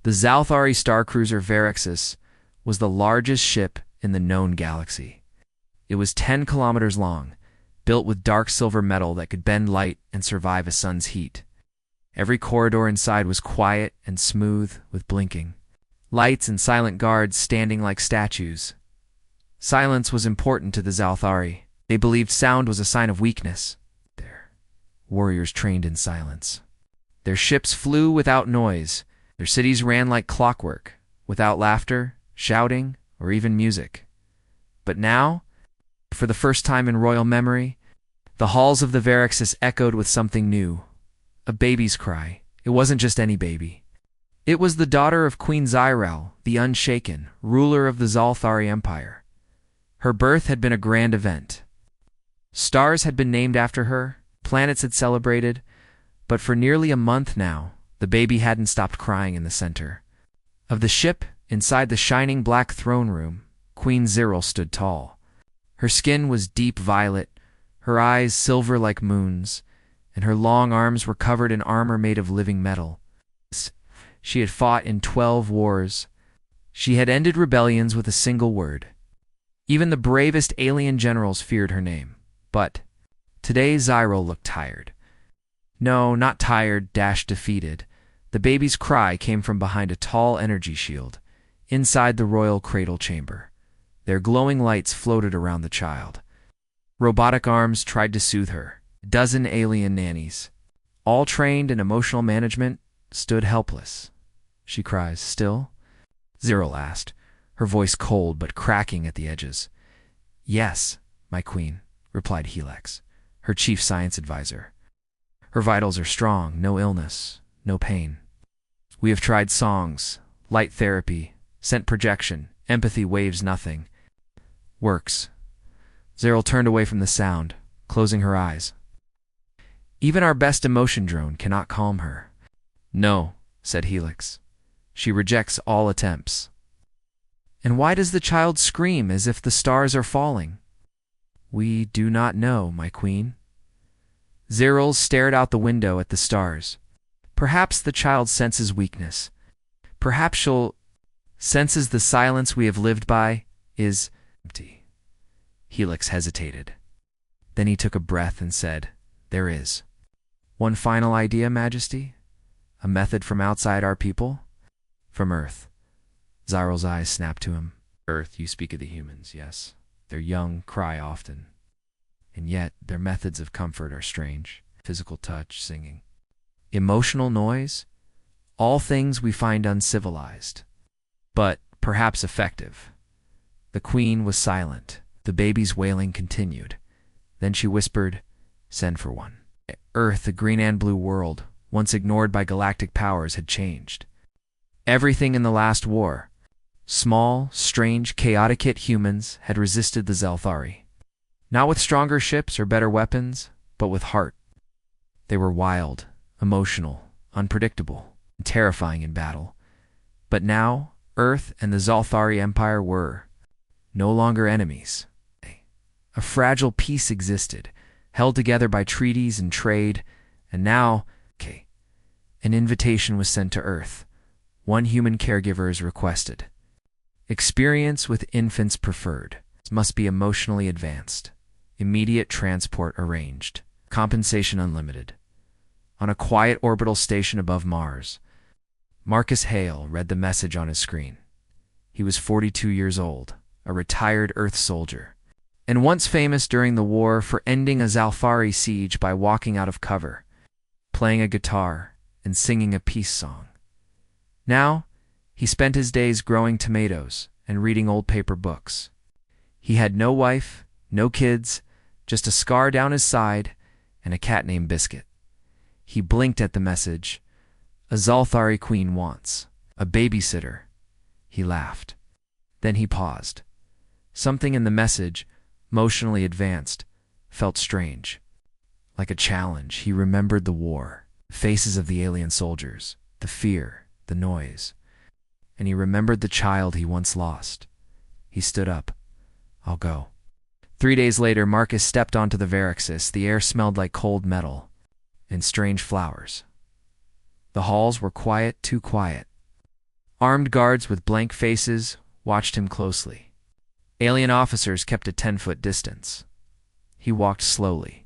The Zalthari starcruiser Verexis was the largest ship in the known galaxy. It was 10 kilometers long, built with dark silver metal that could bend light and survive a sun's heat. Every corridor inside was quiet and smooth with blinking lights and silent guards standing like statues. Silence was important to the Zalthari. They believed sound was a sign of weakness. Their warriors trained in silence. Their ships flew without noise. Their cities ran like clockwork, without laughter, shouting, or even music. But now, for the first time in royal memory, the halls of the Verexis echoed with something new. A baby's cry. It wasn't just any baby. It was the daughter of Queen Zyrel, the Unshaken, ruler of the Zalthari Empire. Her birth had been a grand event. Stars had been named after her, planets had celebrated, but for nearly a month now, the baby hadn't stopped crying in the center of the ship. Inside the shining black throne room, Queen Zyrel stood tall. Her skin was deep violet, her eyes silver like moons, and her long arms were covered in armor made of living metal. She had fought in 12 wars. She had ended rebellions with a single word. Even the bravest alien generals feared her name. But today Zyrel looked tired. No, not tired, defeated. The baby's cry came from behind a tall energy shield, inside the royal cradle chamber. Their glowing lights floated around the child. Robotic arms tried to soothe her. A dozen alien nannies, all trained in emotional management, stood helpless. She cries, "Still?" Zyrel asked, her voice cold but cracking at the edges. "Yes, my queen," replied Helix, her chief science advisor. "Her vitals are strong, no illness, no pain. We have tried songs, light therapy, scent projection, empathy waves, nothing. Works." Zyrel turned away from the sound, closing her eyes. "Even our best emotion drone cannot calm her." "No," said Helix. "She rejects all attempts." "And why does the child scream as if the stars are falling?" "We do not know, my queen." Zyrel stared out the window at the stars. "Perhaps the child senses weakness. Perhaps she'll senses the silence we have lived by is empty." Helix hesitated. Then he took a breath and said, "There is. One final idea, Majesty? A method from outside our people?" "From Earth." Zyrel's eyes snapped to him. "Earth, you speak of the humans, yes. Their young cry often. And yet their methods of comfort are strange. Physical touch, singing. Emotional noise, all things we find uncivilized, but perhaps effective." The queen was silent. The baby's wailing continued. Then she whispered, "Send for one." Earth, a green and blue world, once ignored by galactic powers, had changed. Everything in the last war, small, strange, chaotic hit humans, had resisted the Zalthari. Not with stronger ships or better weapons, but with heart. They were wild, emotional, unpredictable, and terrifying in battle. But now, Earth and the Zalthari Empire were no longer enemies. A fragile peace existed, held together by treaties and trade, and now, an invitation was sent to Earth. One human caregiver is requested. Experience with infants preferred. Must be emotionally advanced. Immediate transport arranged. Compensation unlimited. On a quiet orbital station above Mars, Marcus Hale read the message on his screen. He was 42 years old, a retired Earth soldier, and once famous during the war for ending a Zalthari siege by walking out of cover, playing a guitar, and singing a peace song. Now, he spent his days growing tomatoes and reading old paper books. He had no wife, no kids, just a scar down his side and a cat named Biscuit. He blinked at the message. "A Zalthari queen wants a babysitter." He laughed. Then he paused. Something in the message, emotionally advanced, felt strange. Like a challenge, he remembered the war, the faces of the alien soldiers, the fear, the noise. And he remembered the child he once lost. He stood up. "I'll go." 3 days later, Marcus stepped onto the Verexis. The air smelled like cold metal and strange flowers. The halls were quiet, too quiet. Armed guards with blank faces watched him closely. Alien officers kept a 10-foot distance. He walked slowly,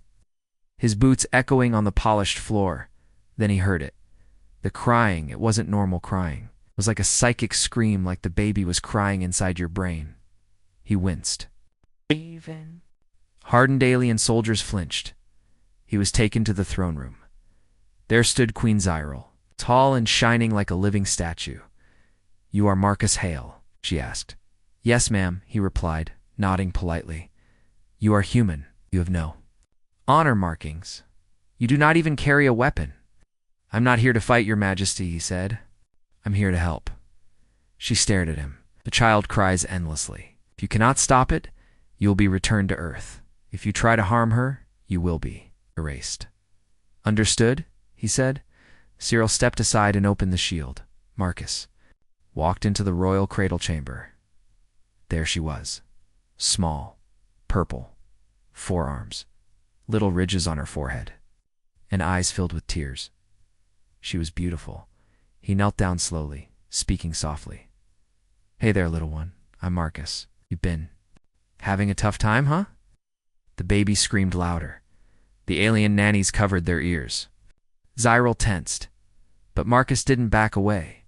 his boots echoing on the polished floor. Then he heard it. The crying, it wasn't normal crying. It was like a psychic scream, like the baby was crying inside your brain. He winced. Hardened alien soldiers flinched. He was taken to the throne room. There stood Queen Zyril, tall and shining like a living statue. "You are Marcus Hale?" she asked. "Yes, ma'am," he replied, nodding politely. "You are human. You have no honor markings. You do not even carry a weapon." "I'm not here to fight, Your Majesty," he said. "I'm here to help." She stared at him. "The child cries endlessly. If you cannot stop it, you will be returned to Earth. If you try to harm her, you will be erased." "Understood," he said. Cyril stepped aside and opened the shield. Marcus walked into the royal cradle chamber. There she was, small, purple, forearms, little ridges on her forehead, and eyes filled with tears. She was beautiful. He knelt down slowly, speaking softly. "Hey there, little one. I'm Marcus. You've been having a tough time, huh?" The baby screamed louder. The alien nannies covered their ears. Zyril tensed, but Marcus didn't back away.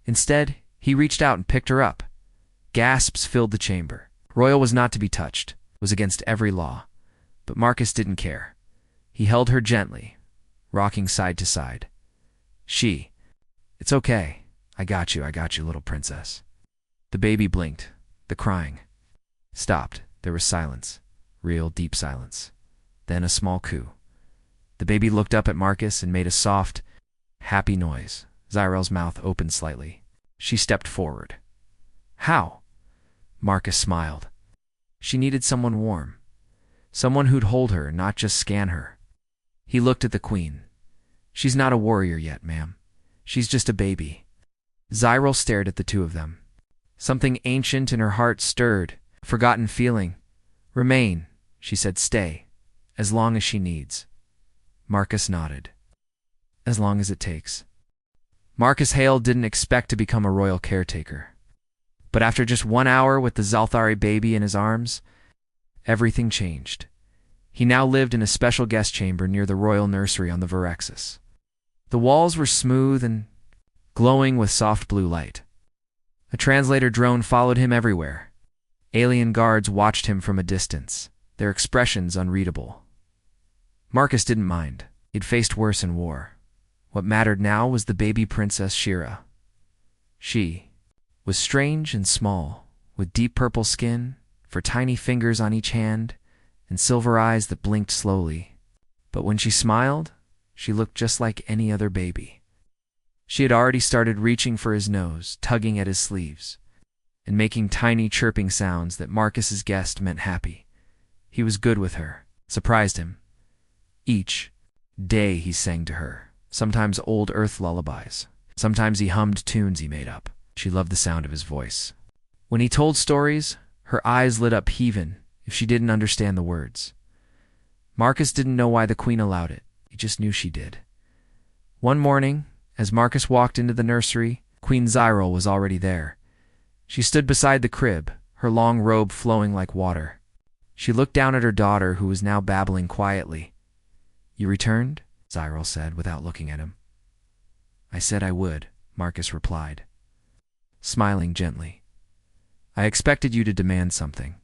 Instead, he reached out and picked her up. Gasps filled the chamber. Royal was not to be touched. It was against every law. But Marcus didn't care. He held her gently, rocking side to side. "It's okay. I got you, little princess." The baby blinked. The crying stopped. There was silence. Real, deep silence. Then a small coo. The baby looked up at Marcus and made a soft, happy noise. Zyril's mouth opened slightly. She stepped forward. "How?" Marcus smiled. She needed someone warm. Someone who'd hold her, not just scan her. He looked at the queen. "She's not a warrior yet, ma'am. She's just a baby." Zyril stared at the two of them. Something ancient in her heart stirred, a forgotten feeling. "Remain," she said. "Stay. As long as she needs." Marcus nodded. "As long as it takes." Marcus Hale didn't expect to become a royal caretaker. But after just 1 hour with the Zalthari baby in his arms, everything changed. He now lived in a special guest chamber near the royal nursery on the Verexis. The walls were smooth and glowing with soft blue light. A translator drone followed him everywhere. Alien guards watched him from a distance, their expressions unreadable. Marcus didn't mind. He'd faced worse in war. What mattered now was the baby princess Shira. She was strange and small, with deep purple skin, for tiny fingers on each hand, and silver eyes that blinked slowly. But when she smiled, she looked just like any other baby. She had already started reaching for his nose, tugging at his sleeves, and making tiny chirping sounds that Marcus's guest meant happy. He was good with her, surprised him. Each day he sang to her, sometimes old earth lullabies. Sometimes he hummed tunes he made up. She loved the sound of his voice. When he told stories, her eyes lit up even if she didn't understand the words. Marcus didn't know why the queen allowed it. He just knew she did. One morning, as Marcus walked into the nursery, Queen Zyril was already there. She stood beside the crib, her long robe flowing like water. She looked down at her daughter, who was now babbling quietly. "You returned?" Zyril said, without looking at him. "I said I would," Marcus replied, smiling gently. "I expected you to demand something.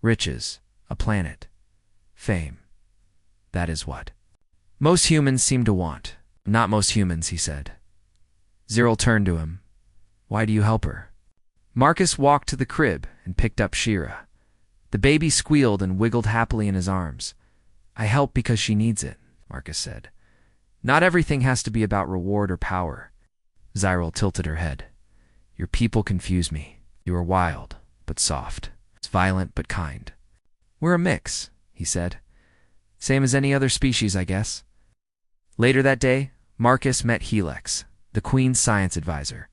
Riches, a planet, fame. That is what most humans seem to want." "Not most humans," he said. Zyril turned to him. "Why do you help her?" Marcus walked to the crib and picked up Shira. The baby squealed and wiggled happily in his arms. "I help because she needs it," Marcus said. "Not everything has to be about reward or power." Zyril tilted her head. "Your people confuse me. You are wild, but soft. It's violent, but kind." "We're a mix," he said. "Same as any other species, I guess." Later that day, Marcus met Helix, the queen's science advisor.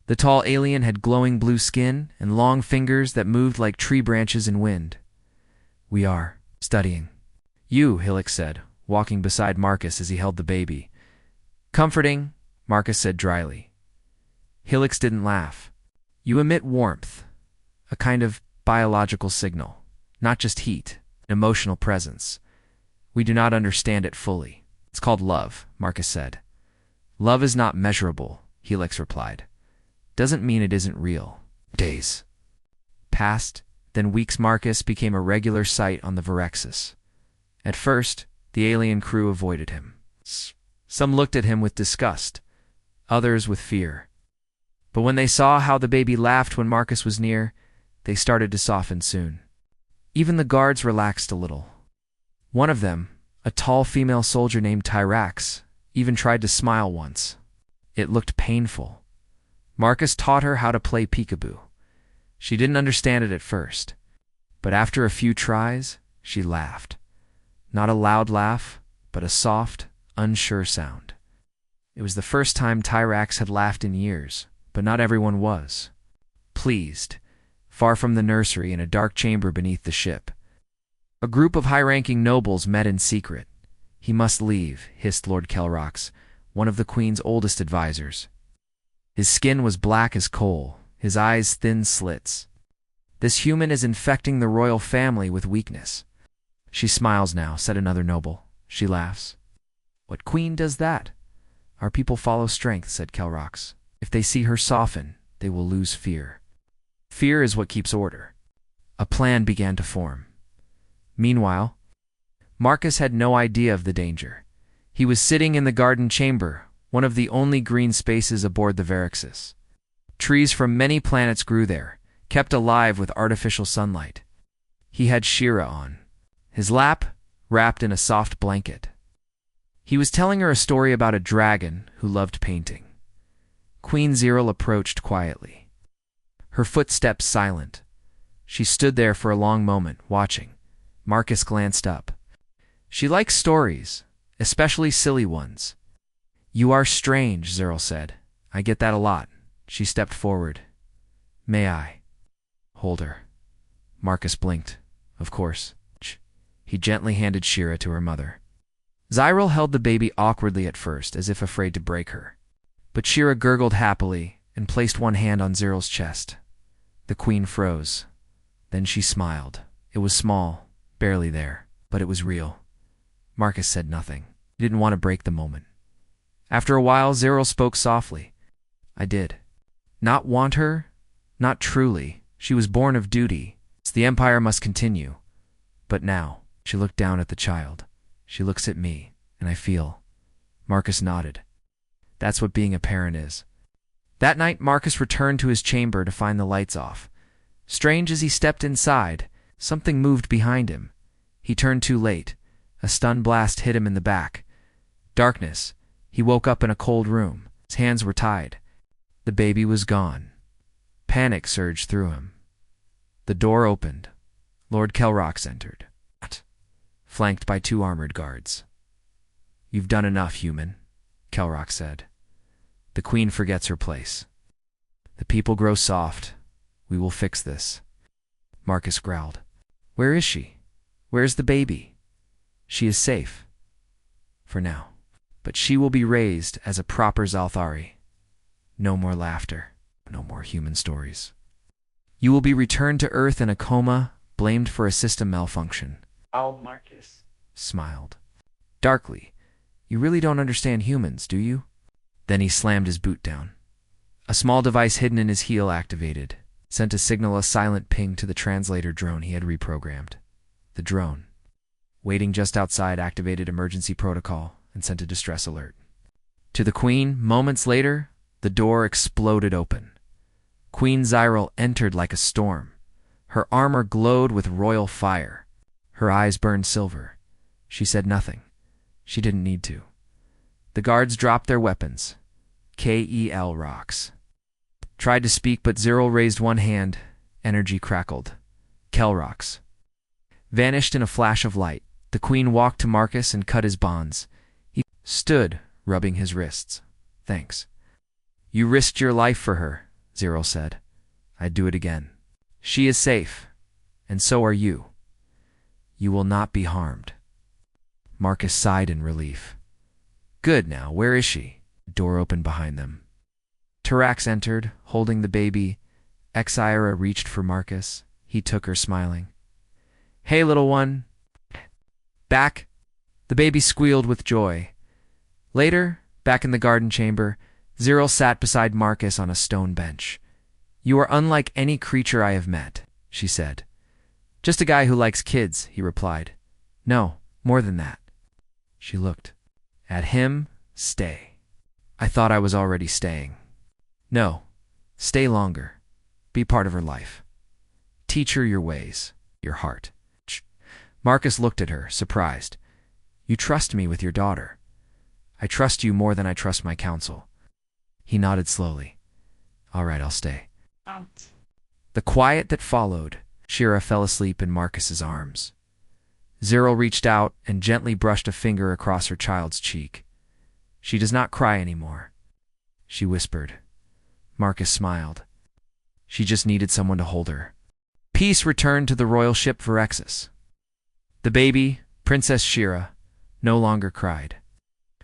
The tall alien had glowing blue skin and long fingers that moved like tree branches in wind. "We are studying you," Helix said, walking beside Marcus as he held the baby. "Comforting," Marcus said dryly. Helix didn't laugh. You emit warmth, a kind of biological signal, not just heat, an emotional presence. We do not understand it fully. It's called love, Marcus said. Love is not measurable, Helix replied. Doesn't mean it isn't real. Days passed, then weeks. Marcus became a regular sight on the Verexis. At first, the alien crew avoided him. Some looked at him with disgust, others with fear. But when they saw how the baby laughed when Marcus was near, they started to soften soon. Even the guards relaxed a little. One of them, a tall female soldier named Tyrax, even tried to smile once. It looked painful. Marcus taught her how to play peekaboo. She didn't understand it at first, but after a few tries, she laughed. Not a loud laugh, but a soft, unsure sound. It was the first time Tyrax had laughed in years, but not everyone was. Pleased, far from the nursery in a dark chamber beneath the ship. A group of high-ranking nobles met in secret. He must leave, hissed Lord Kelrox, one of the Queen's oldest advisors. His skin was black as coal, his eyes thin slits. This human is infecting the royal family with weakness. She smiles now, said another noble. She laughs. What queen does that? Our people follow strength, said Kelrox. If they see her soften, they will lose fear. Fear is what keeps order. A plan began to form. Meanwhile, Marcus had no idea of the danger. He was sitting in the garden chamber, one of the only green spaces aboard the Verexis. Trees from many planets grew there, kept alive with artificial sunlight. He had Shira on, his lap wrapped in a soft blanket. He was telling her a story about a dragon who loved painting. Queen Zyril approached quietly. Her footsteps silent. She stood there for a long moment, watching. Marcus glanced up. She likes stories, especially silly ones. You are strange, Zyril said. I get that a lot. She stepped forward. May I hold her? Marcus blinked. Of course. He gently handed Shira to her mother. Zyril held the baby awkwardly at first, as if afraid to break her. But Shira gurgled happily and placed one hand on Zyril's chest. The queen froze. Then she smiled. It was small, barely there, but it was real. Marcus said nothing. He didn't want to break the moment. After a while, Zyril spoke softly. I did. Not want her? Not truly. She was born of duty. The empire must continue. But now, she looked down at the child. She looks at me, and I feel. Marcus nodded. That's what being a parent is. That night, Marcus returned to his chamber to find the lights off. Strange as he stepped inside, something moved behind him. He turned too late. A stun blast hit him in the back. Darkness. He woke up in a cold room. His hands were tied. The baby was gone. Panic surged through him. The door opened. Lord Kelrox entered, flanked by 2 armored guards. You've done enough, human, Kelrox said. The queen forgets her place. The people grow soft. We will fix this. Marcus growled. Where is she? Where's the baby? She is safe. For now. But she will be raised as a proper Zalthari. No more laughter. No more human stories. You will be returned to Earth in a coma, blamed for a system malfunction. Oh, Marcus smiled. Darkly. You really don't understand humans, do you? Then he slammed his boot down. A small device hidden in his heel activated, sent a signal, a silent ping to the translator drone he had reprogrammed. The drone, waiting just outside, activated emergency protocol and sent a distress alert. To the queen, moments later, the door exploded open. Queen Zyril entered like a storm. Her armor glowed with royal fire. Her eyes burned silver. She said nothing. She didn't need to. The guards dropped their weapons. Kel rocks. Tried to speak, but Zyril raised one hand. Energy crackled. Kelrox vanished in a flash of light. The queen walked to Marcus and cut his bonds. He stood, rubbing his wrists. Thanks. You risked your life for her, Zyril said. I'd do it again. She is safe, and so are you. You will not be harmed. Marcus sighed in relief. Good now, where is she? The door opened behind them. Tarax entered, holding the baby. Exira reached for Marcus. He took her, smiling. "Hey, little one." Back. The baby squealed with joy. Later, back in the garden chamber, Zyril sat beside Marcus on a stone bench. "You are unlike any creature I have met," she said. "Just a guy who likes kids," he replied. "No, more than that." She looked at him. "Stay." "I thought I was already staying." "No, stay longer. Be part of her life. Teach her your ways, your heart." Marcus looked at her, surprised. "You trust me with your daughter." "I trust you more than I trust my counsel." He nodded slowly. "All right, I'll stay." The quiet that followed, Shira fell asleep in Marcus's arms. Zyril reached out and gently brushed a finger across her child's cheek. "She does not cry anymore," she whispered. Marcus smiled. She just needed someone to hold her. Peace returned to the royal ship Vierexis. The baby, Princess Shira, no longer cried.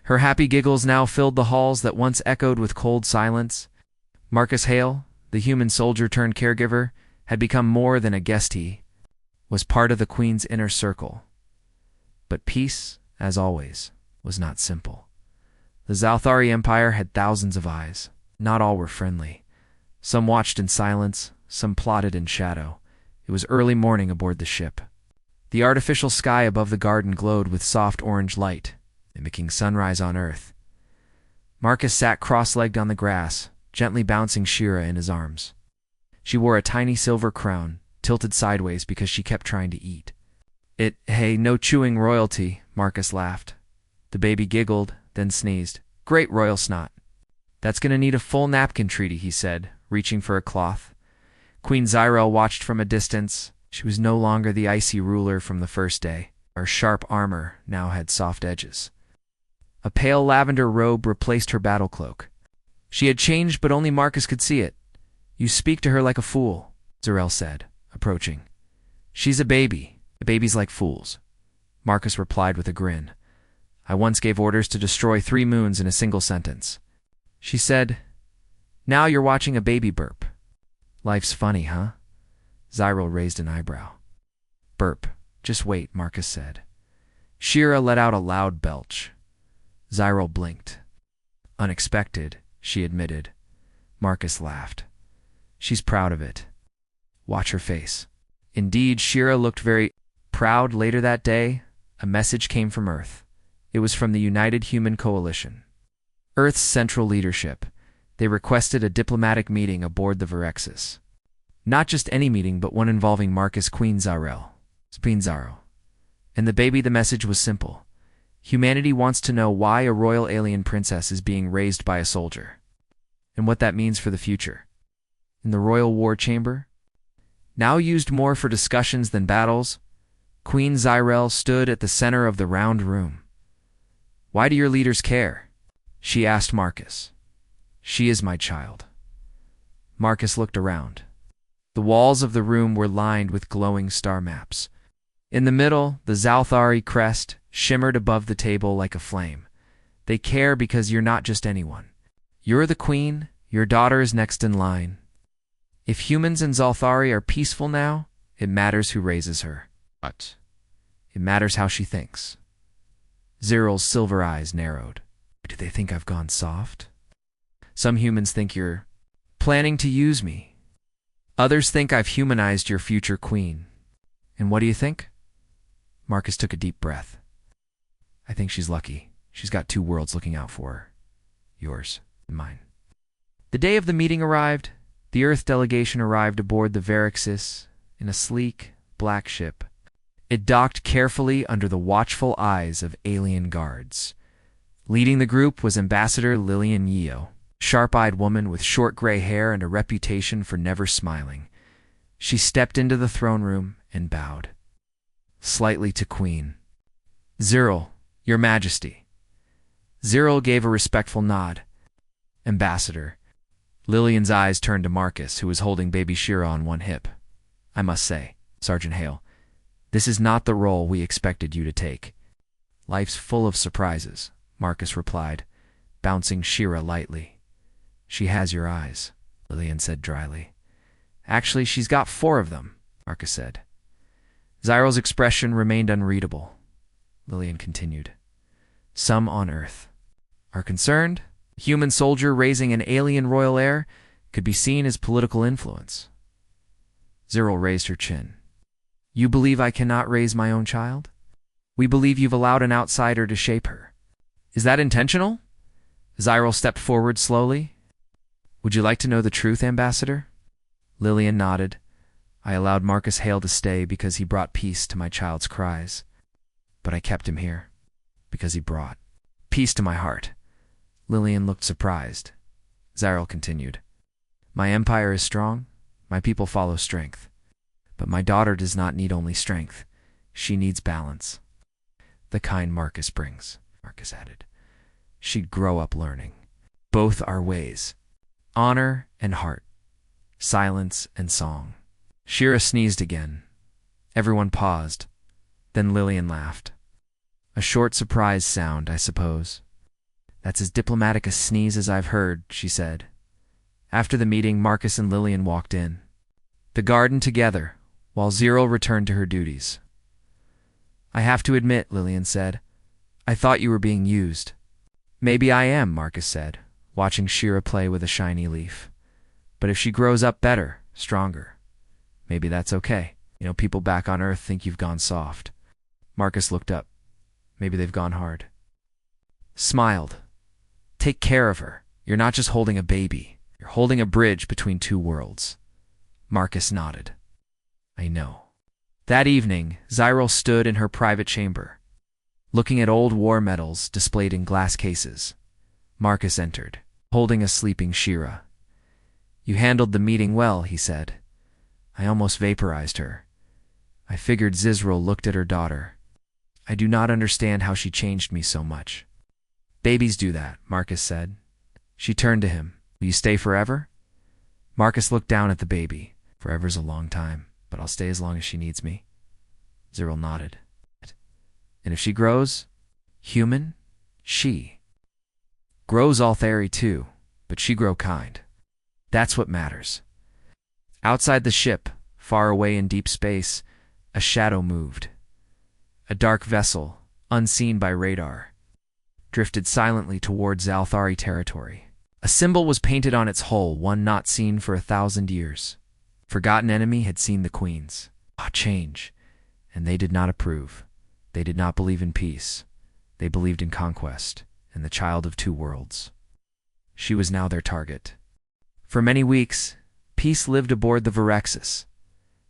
Her happy giggles now filled the halls that once echoed with cold silence. Marcus Hale, the human soldier turned caregiver, had become more than a guest. He was part of the Queen's inner circle. But peace, as always, was not simple. The Zalthari Empire had thousands of eyes. Not all were friendly. Some watched in silence, some plotted in shadow. It was early morning aboard the ship. The artificial sky above the garden glowed with soft orange light, mimicking sunrise on Earth. Marcus sat cross-legged on the grass, gently bouncing Shira in his arms. She wore a tiny silver crown, tilted sideways because she kept trying to eat. Hey, no chewing royalty," Marcus laughed. The baby giggled, then sneezed. "Great royal snot." "That's gonna need a full napkin treaty," he said, reaching for a cloth. Queen Zyril watched from a distance. She was no longer the icy ruler from the first day. Her sharp armor now had soft edges. A pale lavender robe replaced her battle cloak. She had changed, but only Marcus could see it. "You speak to her like a fool," Zyril said, approaching. "She's a baby. Babies like fools." Marcus replied with a grin. "I once gave orders to destroy 3 moons in a single sentence." She said, "Now you're watching a baby burp." "Life's funny, huh?" Zyril raised an eyebrow. "Burp. Just wait," Marcus said. Shira let out a loud belch. Zyril blinked. "Unexpected," she admitted. Marcus laughed. "She's proud of it. Watch her face." Indeed, Shira looked very proud. Later that day, a message came from Earth. It was from the United Human Coalition. Earth's central leadership. They requested a diplomatic meeting aboard the Vierexis. Not just any meeting, but one involving Marcus, Queen Zyril. And the baby. The message was simple. Humanity wants to know why a royal alien princess is being raised by a soldier, and what that means for the future. In the royal war chamber, now used more for discussions than battles, Queen Zyril stood at the center of the round room. "Why do your leaders care?" she asked Marcus. "She is my child." Marcus looked around. The walls of the room were lined with glowing star maps. In the middle, the Zalthari crest shimmered above the table like a flame. "They care because you're not just anyone. You're the queen, your daughter is next in line. If humans and Zalthari are peaceful now, it matters who raises her. But it matters how she thinks." Zyril's silver eyes narrowed. "Do they think I've gone soft?" "Some humans think you're planning to use me. Others think I've humanized your future queen. And what do you think?" Marcus took a deep breath. "I think she's lucky. She's got 2 worlds looking out for her. Yours and mine." The day of the meeting arrived. The Earth delegation arrived aboard the Vierexis in a sleek, black ship. It docked carefully under the watchful eyes of alien guards. Leading the group was Ambassador Lillian Yeo, sharp-eyed woman with short gray hair and a reputation for never smiling. She stepped into the throne room and bowed slightly to Queen. "Zyril, Your Majesty." Zyril gave a respectful nod. "Ambassador." Lillian's eyes turned to Marcus, who was holding baby Shira on one hip. "I must say, Sergeant Hale, this is not the role we expected you to take." "Life's full of surprises," Marcus replied, bouncing Shira lightly. She has your eyes, Lillian said dryly. Actually, she's got 4 of them, Marcus said. Zyral's expression remained unreadable. Lillian continued. Some on Earth are concerned. A human soldier raising an alien royal heir could be seen as political influence. Zyral raised her chin. You believe I cannot raise my own child? We believe you've allowed an outsider to shape her. Is that intentional? Zyral stepped forward slowly. Would you like to know the truth, Ambassador? Lillian nodded. I allowed Marcus Hale to stay because he brought peace to my child's cries. But I kept him here because he brought peace to my heart. Lillian looked surprised. Zyral continued. My empire is strong. My people follow strength. But my daughter does not need only strength. She needs balance. The kind Marcus brings, Marcus added. She'd grow up learning. Both our ways. Honor and heart. Silence and song. Shira sneezed again. Everyone paused. Then Lillian laughed. A short surprise sound, I suppose. That's as diplomatic a sneeze as I've heard, she said. After the meeting, Marcus and Lillian walked in the garden together, while Zyral returned to her duties. I have to admit, Lillian said, I thought you were being used. Maybe I am, Marcus said, watching Shira play with a shiny leaf. But if she grows up better, stronger, maybe that's okay. People back on Earth think you've gone soft. Marcus looked up. Maybe they've gone hard. Smiled. Take care of her. You're not just holding a baby. You're holding a bridge between 2 worlds. Marcus nodded. I know. That evening, Zyral stood in her private chamber, looking at old war medals displayed in glass cases. Marcus entered, holding a sleeping Shira. You handled the meeting well, he said. I almost vaporized her. I figured Zyral looked at her daughter. I do not understand how she changed me so much. Babies do that, Marcus said. She turned to him. Will you stay forever? Marcus looked down at the baby. Forever's a long time, but I'll stay as long as she needs me. Zyral nodded. And if she grows human, she grows Althari too, but she grow kind. That's what matters. Outside the ship, far away in deep space, a shadow moved. A dark vessel, unseen by radar, drifted silently towards Althari territory. A symbol was painted on its hull, one not seen for 1,000 years. Forgotten enemy had seen the queens. Change. And they did not approve. They did not believe in peace. They believed in conquest, and the child of 2 worlds. She was now their target. For many weeks, peace lived aboard the Vyrexis.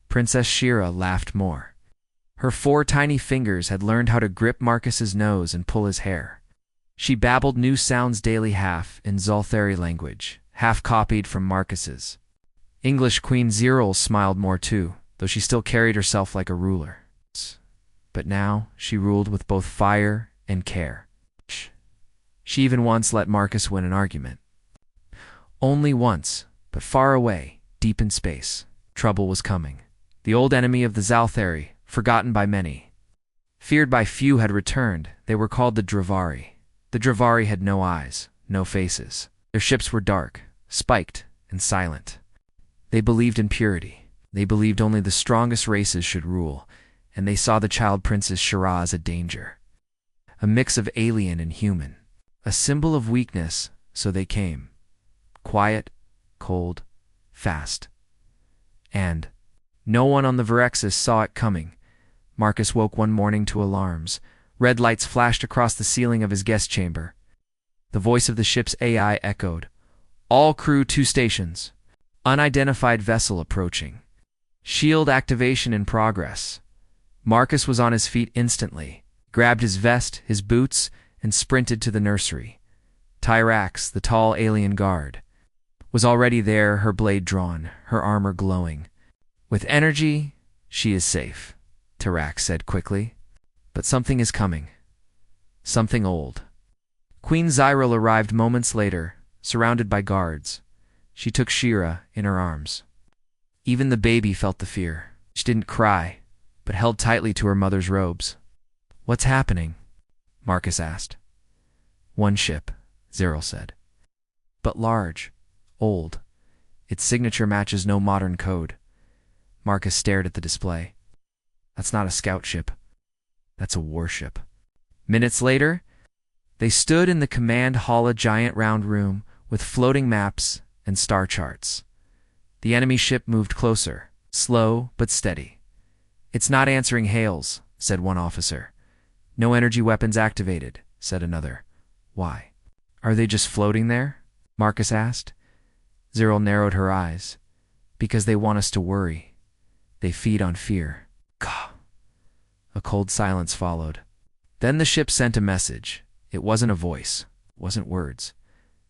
Princess Shira laughed more. Her 4 tiny fingers had learned how to grip Marcus's nose and pull his hair. She babbled new sounds daily, half in Zalthari language, half copied from Marcus's. English Queen Zyral smiled more too, though she still carried herself like a ruler. But now she ruled with both fire and care. She even once let Marcus win an argument. Only once, but far away, deep in space, trouble was coming. The old enemy of the Zalthari, forgotten by many, feared by few, had returned. They were called the Dravari. The Dravari had no eyes, no faces. Their ships were dark, spiked, and silent. They believed in purity. They believed only the strongest races should rule, and they saw the child Princess Shira as a danger. A mix of alien and human. A symbol of weakness, so they came. Quiet, cold, fast. And no one on the Vyrexis saw it coming. Marcus woke one morning to alarms. Red lights flashed across the ceiling of his guest chamber. The voice of the ship's AI echoed. All crew 2 stations. Unidentified vessel approaching. Shield activation in progress. Marcus was on his feet instantly, grabbed his vest, his boots, and sprinted to the nursery. Tyrax, the tall alien guard, was already there, her blade drawn, her armor glowing. With energy, she is safe, Tyrax said quickly. But something is coming. Something old. Queen Zyral arrived moments later, surrounded by guards. She took Shira in her arms. Even the baby felt the fear. She didn't cry, but held tightly to her mother's robes. What's happening? Marcus asked. One ship, Zyral said. But large. old. Its signature matches no modern code. Marcus stared at the display. That's not a scout ship. That's a warship. Minutes later, they stood in the command hall, a giant round room with floating maps and star charts. The enemy ship moved closer, slow but steady. It's not answering hails, said one officer. No energy weapons activated, said another. Why? Are they just floating there? Marcus asked. Zero narrowed her eyes. Because they want us to worry. They feed on fear. Gah. A cold silence followed. Then the ship sent a message. It wasn't a voice, it wasn't words.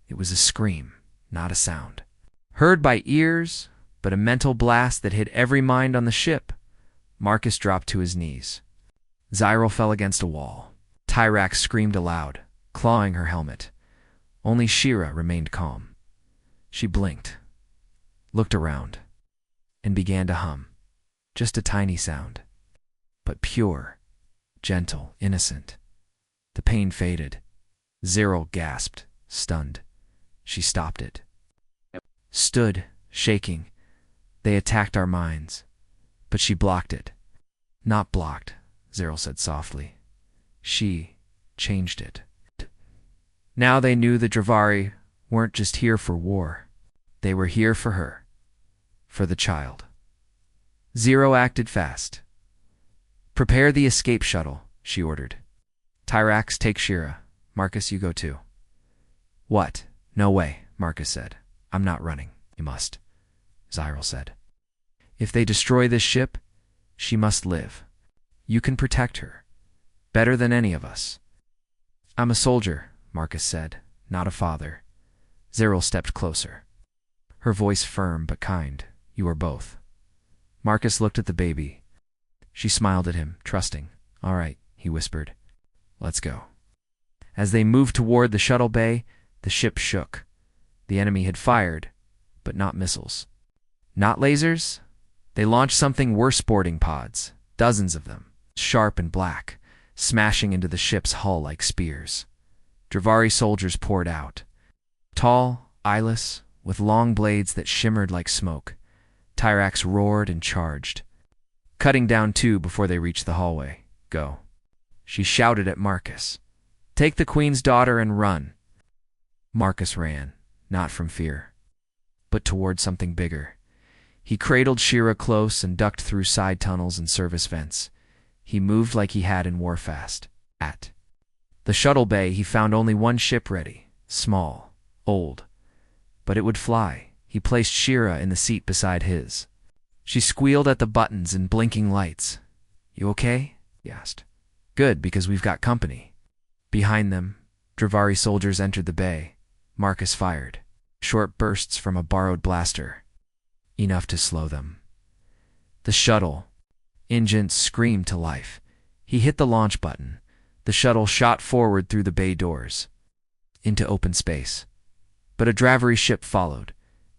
It was a scream, not a sound. Heard by ears, but a mental blast that hit every mind on the ship. Marcus dropped to his knees. Zyril fell against a wall. Tyrax screamed aloud, clawing her helmet. Only Shira remained calm. She blinked, looked around, and began to hum. Just a tiny sound, but pure, gentle, innocent. The pain faded. Zyril gasped, stunned. She stopped it. Stood, shaking. They attacked our minds. But she blocked it. Not blocked, Zyril said softly. She changed it. Now they knew the Dravari weren't just here for war. They were here for her. For the child. Zero acted fast. Prepare the escape shuttle, she ordered. Tyrax, take Shira. Marcus, you go too. What? No way, Marcus said. I'm not running. You must, Zyril said. If they destroy this ship, she must live. You can protect her. Better than any of us. I'm a soldier, Marcus said, not a father. Zyril stepped closer. Her voice firm but kind. You are both. Marcus looked at the baby. She smiled at him, trusting. All right, he whispered. Let's go. As they moved toward the shuttle bay, the ship shook. The enemy had fired, but not missiles. Not lasers? They launched something worse, boarding pods, dozens of them, sharp and black, smashing into the ship's hull like spears. Dravari soldiers poured out. Tall, eyeless, with long blades that shimmered like smoke. Tyrax roared and charged, cutting down two before they reached the hallway. Go. She shouted at Marcus. Take the queen's daughter and run. Marcus ran, not from fear, but toward something bigger. He cradled Shira close and ducked through side tunnels and service vents. He moved like he had in Warfast. At the shuttle bay, he found only one ship ready, small, old. But it would fly. He placed Shira in the seat beside his. She squealed at the buttons and blinking lights. You okay? He asked. Good, because we've got company. Behind them, Dravari soldiers entered the bay. Marcus fired. Short bursts from a borrowed blaster. Enough to slow them. The shuttle. Engines screamed to life. He hit the launch button. The shuttle shot forward through the bay doors. Into open space. But a Dravari ship followed.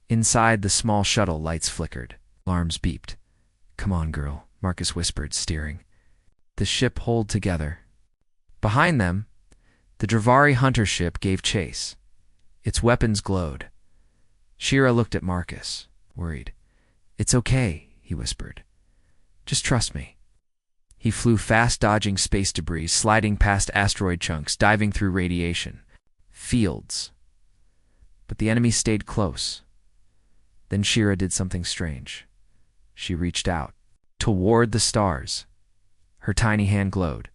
Inside the small shuttle, lights flickered. Alarms beeped. Come on, girl, Marcus whispered, steering. The ship holed together. Behind them, the Dravari hunter ship gave chase. Its weapons glowed. Shira looked at Marcus, worried. It's okay, he whispered. Just trust me. He flew fast, dodging space debris, sliding past asteroid chunks, diving through radiation. Fields. But the enemy stayed close. Then Shira did something strange. She reached out, toward the stars. Her tiny hand glowed.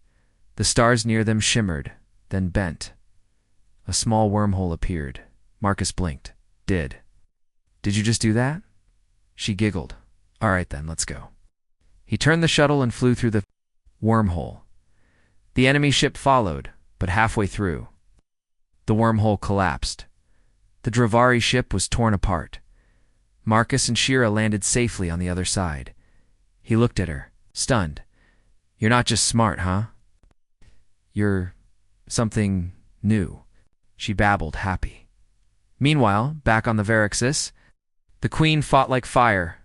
The stars near them shimmered, then bent. A small wormhole appeared. Marcus blinked. Did you just do that? She giggled. All right then, let's go. He turned the shuttle and flew through the wormhole. The enemy ship followed, but halfway through, the wormhole collapsed. The Dravari ship was torn apart. Marcus and Shira landed safely on the other side. He looked at her, stunned. You're not just smart, huh? You're something new, she babbled, happy. Meanwhile, back on the Verexis, the queen fought like fire.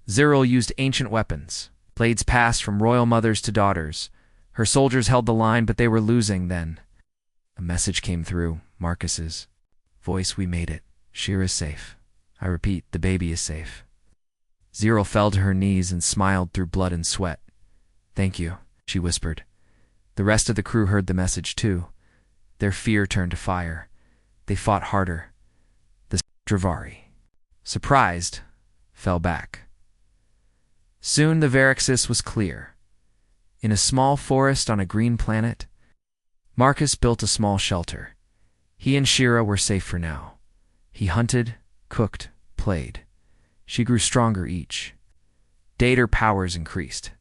Zyril used ancient weapons. Blades passed from royal mothers to daughters. Her soldiers held the line, but they were losing then. A message came through, Marcus's voice. We made it. Shira's safe. I repeat, the baby is safe. Zero fell to her knees and smiled through blood and sweat. Thank you, she whispered. The rest of the crew heard the message too. Their fear turned to fire. They fought harder. The Dravari, surprised, fell back. Soon the Verexis was clear. In a small forest on a green planet, Marcus built a small shelter. He and Shira were safe for now. He hunted, cooked, played. She grew stronger each. Day her powers increased.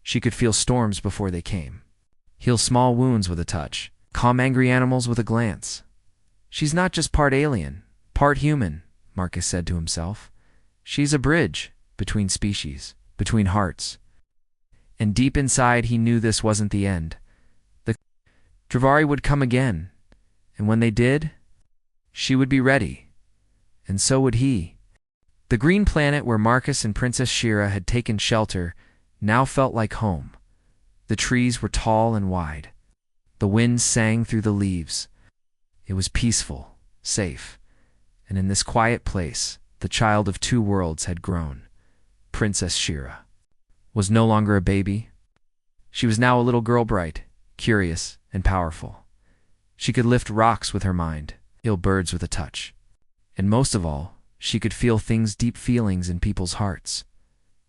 She could feel storms before they came, heal small wounds with a touch, calm angry animals with a glance. She's not just part alien, part human, Marcus said to himself. She's a bridge between species, between hearts. And deep inside he knew this wasn't the end. The Dravari would come again, and when they did, she would be ready, and so would he. The green planet where Marcus and Princess Shira had taken shelter now felt like home. The trees were tall and wide. The wind sang through the leaves. It was peaceful, safe, and in this quiet place, the child of two worlds had grown. Princess Shira was no longer a baby. She was now a little girl, bright, curious, and powerful. She could lift rocks with her mind, heal birds with a touch. And most of all, she could feel deep feelings in people's hearts.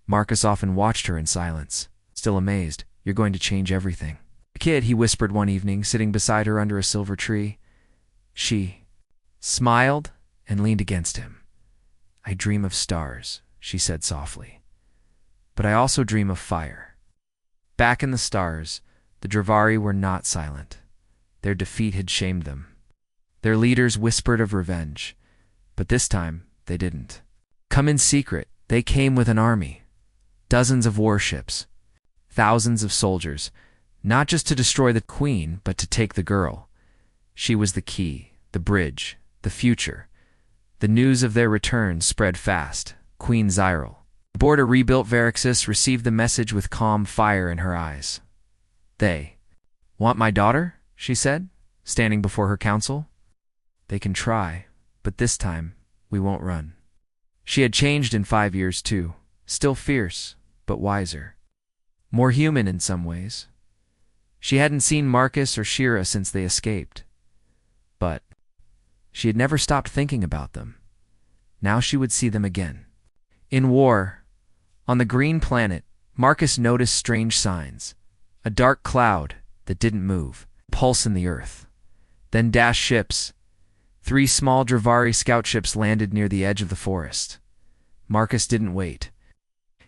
Marcus often watched her in silence, still amazed. You're going to change everything. Kid, he whispered one evening, sitting beside her under a silver tree. She smiled and leaned against him. I dream of stars, she said softly. But I also dream of fire. Back in the stars, the Dravari were not silent. Their defeat had shamed them. Their leaders whispered of revenge, but this time they didn't. Come in secret, they came with an army. Dozens of warships. Thousands of soldiers, not just to destroy the queen, but to take the girl. She was the key, the bridge, the future. The news of their return spread fast. Queen Zyril, aboard a rebuilt Verexis, received the message with calm fire in her eyes. They want my daughter, she said, standing before her council. They can try, but this time we won't run. She had changed in 5 years too, still fierce, but wiser. More human in some ways. She hadn't seen Marcus or Shira since they escaped. But she had never stopped thinking about them. Now she would see them again. In war, on the green planet, Marcus noticed strange signs. A dark cloud that didn't move, pulse in the earth. Then dashed ships. 3 small Dravari scout ships landed near the edge of the forest. Marcus didn't wait.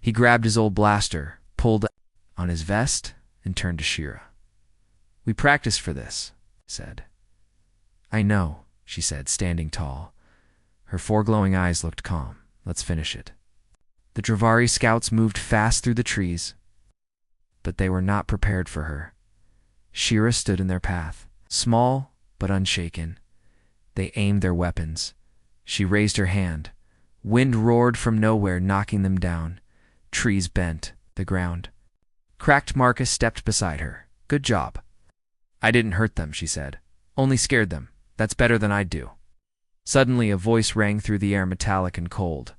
He grabbed his old blaster, pulled on his vest, and turned to Shira. We practiced for this, he said. I know, she said, standing tall. Her 4 glowing eyes looked calm. Let's finish it. The Dravari scouts moved fast through the trees, but they were not prepared for her. Shira stood in their path, small but unshaken. They aimed their weapons. She raised her hand. Wind roared from nowhere, knocking them down. Trees bent, the ground. Cracked. Marcus stepped beside her. Good job. I didn't hurt them, she said. Only scared them. That's better than I'd do. Suddenly a voice rang through the air, metallic and cold.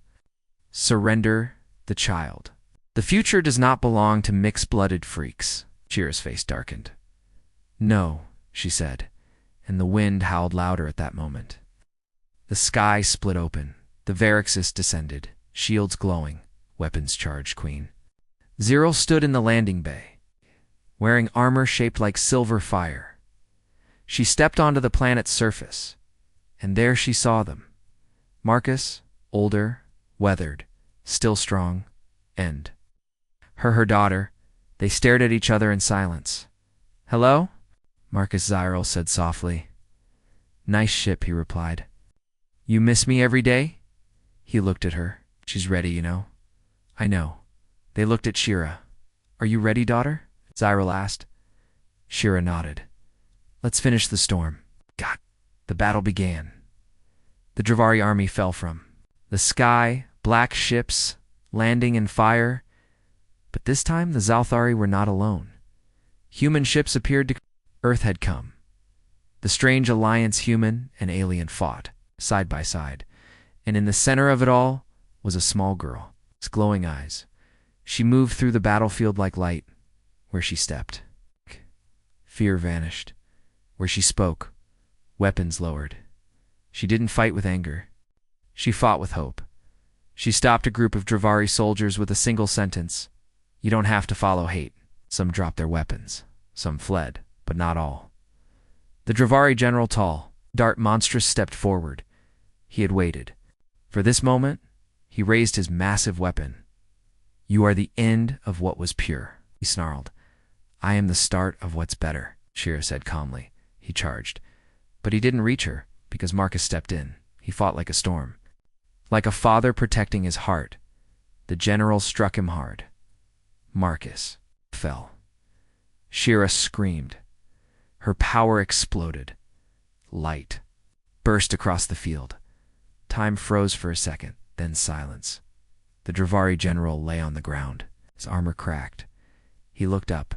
Surrender the child. The future does not belong to mixed-blooded freaks. Shira's face darkened. No, she said, and the wind howled louder at that moment. The sky split open. The Verexis descended, shields glowing, weapons charged. Queen Zyril stood in the landing bay, wearing armor shaped like silver fire. She stepped onto the planet's surface, and there she saw them. Marcus, older, weathered, still strong, and her daughter. They stared at each other in silence. Hello? Marcus Zyril said softly. Nice ship, he replied. You miss me every day? He looked at her. She's ready, you know. I know. They looked at Shira. Are you ready, daughter? Zyril asked. Shira nodded. Let's finish the storm. God. The battle began. The Dravari army fell from the sky, black ships, landing in fire. But this time the Zalthari were not alone. Human ships appeared to... Earth had come. The strange alliance, human and alien, fought, side by side. And in the center of it all was a small girl, with glowing eyes. She moved through the battlefield like light. Where she stepped, fear vanished. Where she spoke, weapons lowered. She didn't fight with anger. She fought with hope. She stopped a group of Dravari soldiers with a single sentence. You don't have to follow hate. Some dropped their weapons. Some fled, but not all. The Dravari general, tall, dark, monstrous, stepped forward. He had waited. For this moment, he raised his massive weapon. You are the end of what was pure, he snarled. I am the start of what's better, Shira said calmly. He charged. But he didn't reach her, because Marcus stepped in. He fought like a storm. Like a father protecting his heart. The general struck him hard. Marcus fell. Shira screamed. Her power exploded. Light burst across the field. Time froze for a second, then silence. The Dravari general lay on the ground. His armor cracked. He looked up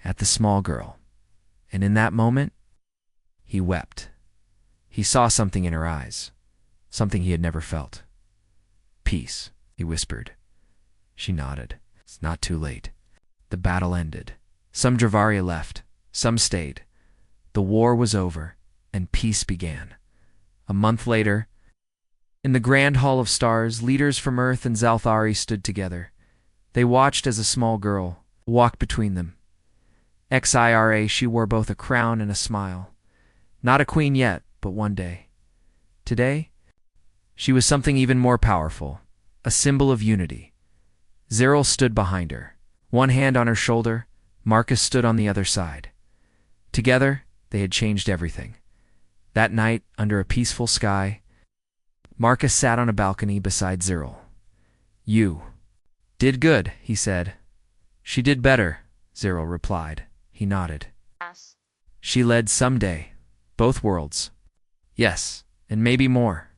at the small girl, and in that moment, he wept. He saw something in her eyes, something he had never felt. Peace, he whispered. She nodded. It's not too late. The battle ended. Some Dravari left, some stayed. The war was over, and peace began. A month later, in the Grand Hall of Stars, leaders from Earth and Zalthari stood together. They watched as a small girl walked between them. Xira, she wore both a crown and a smile. Not a queen yet, but one day. Today, she was something even more powerful, a symbol of unity. Zyril stood behind her, one hand on her shoulder. Marcus stood on the other side. Together, they had changed everything. That night, under a peaceful sky, Marcus sat on a balcony beside Zyril. You did good, he said. She did better, Zyril replied. He nodded. Yes. She led someday, both worlds. Yes, and maybe more.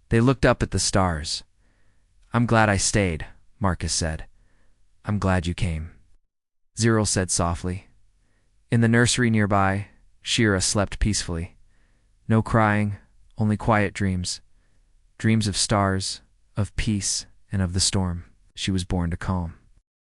They looked up at the stars. I'm glad I stayed, Marcus said. I'm glad you came, Zyril said softly. In the nursery nearby, Shira slept peacefully. No crying, only quiet dreams. Dreams of stars, of peace, and of the storm she was born to calm.